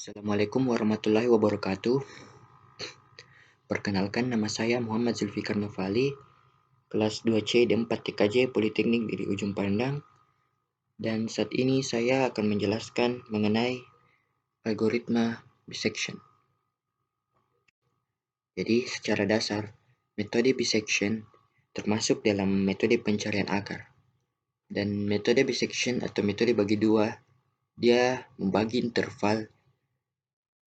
Assalamualaikum warahmatullahi wabarakatuh. Perkenalkan, nama saya Muhammad Zulfikar Novali, kelas 2C D4 TKJ Politeknik dari Ujung Pandang. Dan saat ini saya akan menjelaskan mengenai algoritma bisection. Jadi secara dasar, metode bisection termasuk dalam metode pencarian akar. Dan metode bisection atau metode bagi dua, dia membagi interval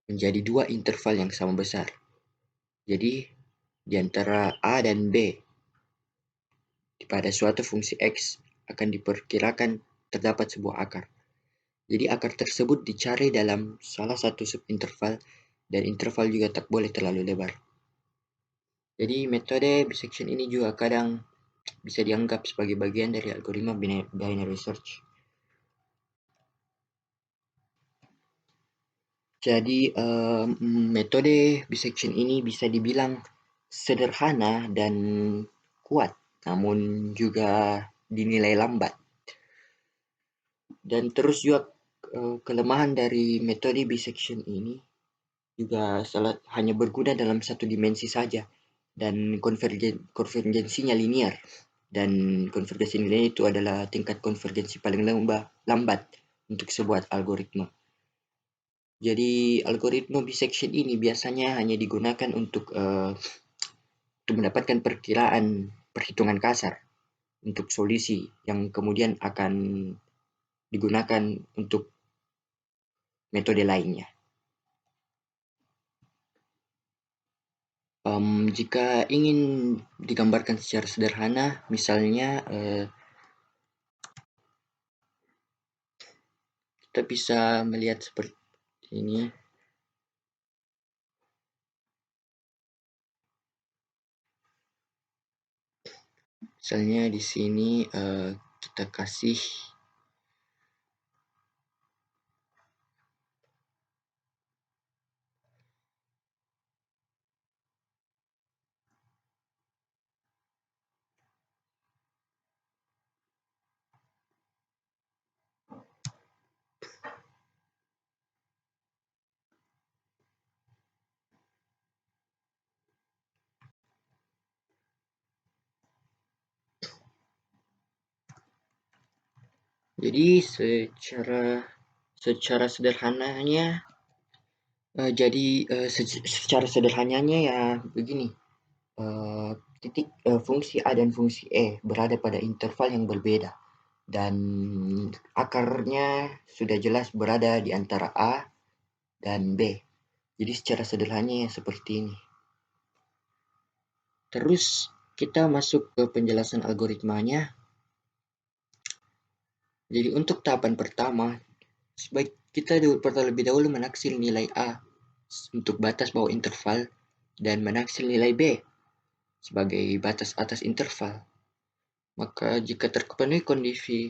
menjadi dua interval yang sama besar. Jadi di antara A dan B pada suatu fungsi X akan diperkirakan terdapat sebuah akar. Jadi akar tersebut dicari dalam salah satu subinterval dan interval juga tak boleh terlalu lebar. Jadi metode bisection ini juga kadang bisa dianggap sebagai bagian dari algoritma binary search. Jadi metode bisection ini bisa dibilang sederhana dan kuat, namun juga dinilai lambat. Dan terus juga kelemahan dari metode bisection ini juga hanya berguna dalam satu dimensi saja, dan konvergensinya linear. Dan konvergensi linear itu adalah tingkat konvergensi paling lambat untuk sebuah algoritma. Jadi algoritma bisection ini biasanya hanya digunakan untuk mendapatkan perhitungan kasar untuk solusi yang kemudian akan digunakan untuk metode lainnya. Jika ingin digambarkan secara sederhana, misalnya kita bisa melihat seperti ini. Misalnya di sini kita kasih jadi secara sederhananya secara sederhananya ya begini. Fungsi A dan fungsi E berada pada interval yang berbeda, dan akarnya sudah jelas berada di antara A dan B. Jadi secara sederhananya seperti ini. Terus kita masuk ke penjelasan algoritmanya. Jadi untuk tahapan pertama, kita terlebih dahulu menaksir nilai A untuk batas bawah interval dan menaksir nilai B sebagai batas atas interval. Maka jika terpenuhi kondisi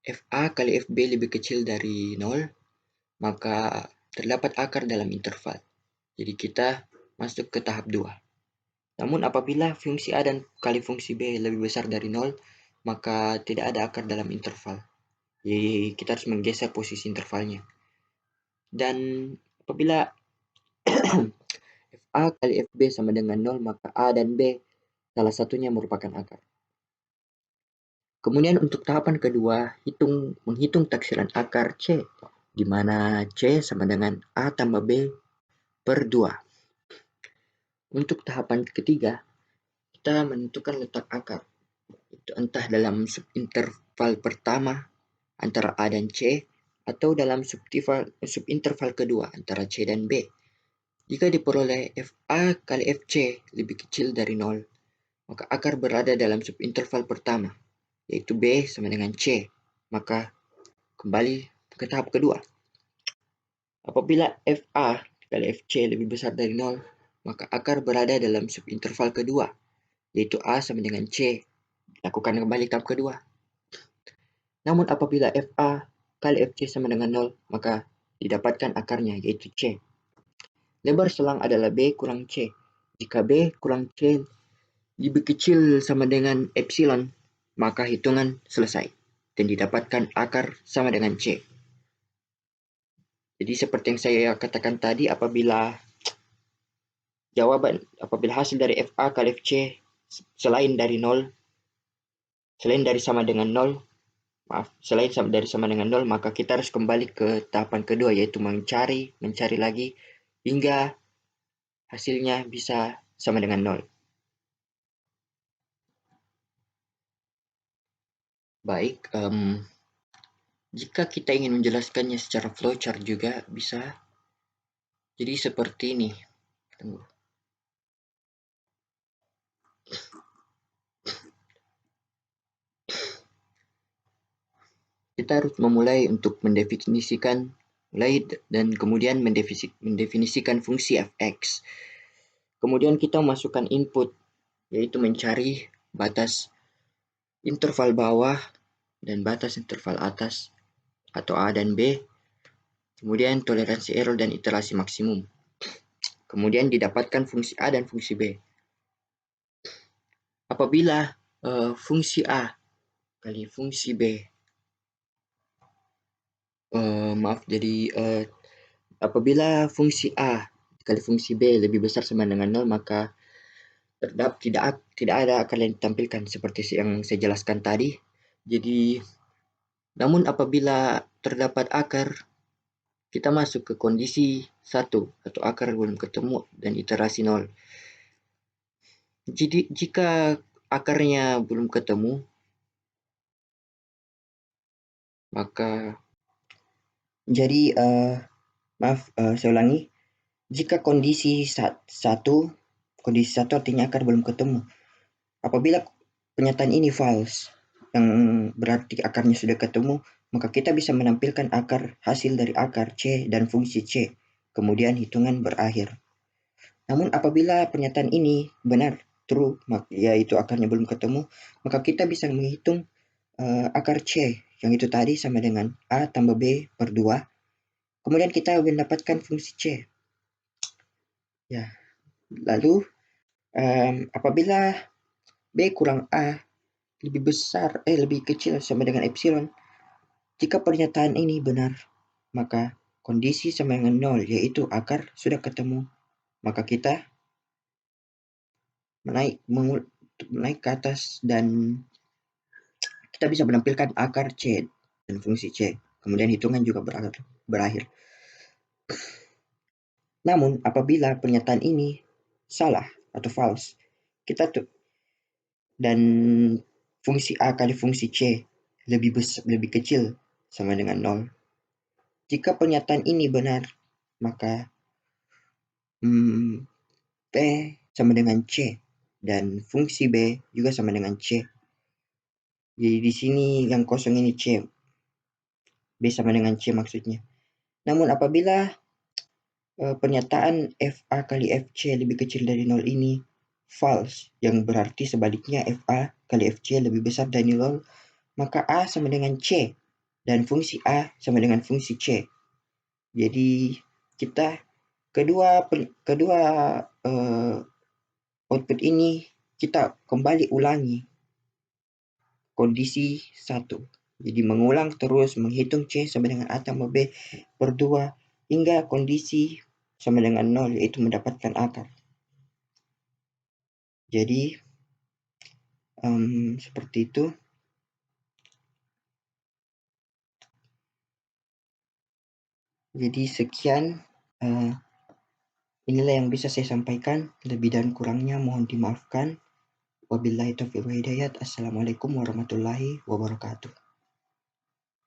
FA kali FB lebih kecil dari 0, maka terdapat akar dalam interval. Jadi kita masuk ke tahap 2. Namun apabila fungsi A dan kali fungsi B lebih besar dari 0, maka tidak ada akar dalam interval. Jadi kita harus menggeser posisi intervalnya. Dan apabila FA kali FB sama dengan 0, maka A dan B salah satunya merupakan akar. Kemudian untuk tahapan kedua, menghitung taksiran akar C, di mana C sama dengan A tambah B per 2. Untuk tahapan ketiga, kita menentukan letak akar. Itu entah dalam subinterval pertama antara A dan C, atau dalam subinterval kedua antara C dan B. Jika diperoleh FA kali FC lebih kecil dari 0, maka akar berada dalam subinterval pertama, yaitu B sama dengan C. Maka kembali ke tahap kedua. Apabila FA kali FC lebih besar dari 0, maka akar berada dalam subinterval kedua, yaitu A sama dengan C. Lakukan kembali tahap kedua. Namun apabila FA kali FC sama dengan 0, maka didapatkan akarnya, yaitu C. Lebar selang adalah B kurang C. Jika B kurang C lebih kecil sama dengan epsilon, maka hitungan selesai dan didapatkan akar sama dengan C. Jadi seperti yang saya katakan tadi, apabila hasil dari FA kali FC selain dari sama dengan 0, maka kita harus kembali ke tahapan kedua, yaitu mencari lagi hingga hasilnya bisa sama dengan 0. Baik, jika kita ingin menjelaskannya secara flowchart juga bisa. Jadi seperti ini. Tunggu. Kita harus memulai untuk mendefinisikan dan kemudian mendefinisikan fungsi fx. Kemudian kita masukkan input, yaitu mencari batas interval bawah dan batas interval atas atau A dan B. Kemudian toleransi error dan iterasi maksimum. Kemudian didapatkan fungsi A dan fungsi B. Apabila fungsi A kali fungsi B apabila fungsi A kali fungsi B lebih besar sama dengan 0, maka tidak ada akar yang ditampilkan seperti yang saya jelaskan tadi. Jadi, namun apabila terdapat akar, kita masuk ke kondisi 1 atau akar belum ketemu dan iterasi 0. Jadi jika akarnya belum ketemu, maka saya ulangi. Jika kondisi 1 artinya akar belum ketemu. Apabila pernyataan ini false, yang berarti akarnya sudah ketemu, maka kita bisa menampilkan hasil dari akar C dan fungsi C. Kemudian hitungan berakhir. Namun apabila pernyataan ini benar, true, yaitu akarnya belum ketemu, maka kita bisa menghitung akar C, yang itu tadi sama dengan A tambah B per 2. Kemudian kita mendapatkan fungsi C. Ya, lalu apabila B kurang A lebih kecil sama dengan epsilon, jika pernyataan ini benar, maka kondisi sama dengan 0, yaitu akar sudah ketemu, maka kita menaik ke atas dan kita bisa menampilkan akar C dan fungsi C. Kemudian hitungan juga berakhir. Namun apabila pernyataan ini salah atau false, dan fungsi A kali fungsi C lebih kecil sama dengan 0. Jika pernyataan ini benar, maka P sama dengan C dan fungsi B juga sama dengan C. Jadi di sini yang kosong ini C. B sama dengan C maksudnya. Namun apabila pernyataan FA kali FC lebih kecil dari 0 ini false, yang berarti sebaliknya FA kali FC lebih besar dari 0, maka A sama dengan C dan fungsi A sama dengan fungsi C. Jadi kita kedua output ini kita kembali ulangi kondisi 1. Jadi mengulang terus menghitung C sama dengan A tambah B per 2 hingga kondisi sama dengan 0, yaitu mendapatkan akar. Jadi seperti itu. Jadi sekian, inilah yang bisa saya sampaikan. Lebih dan kurangnya mohon dimaafkan. Wabillahi taufiq wal hidayah. Assalamualaikum warahmatullahi wabarakatuh.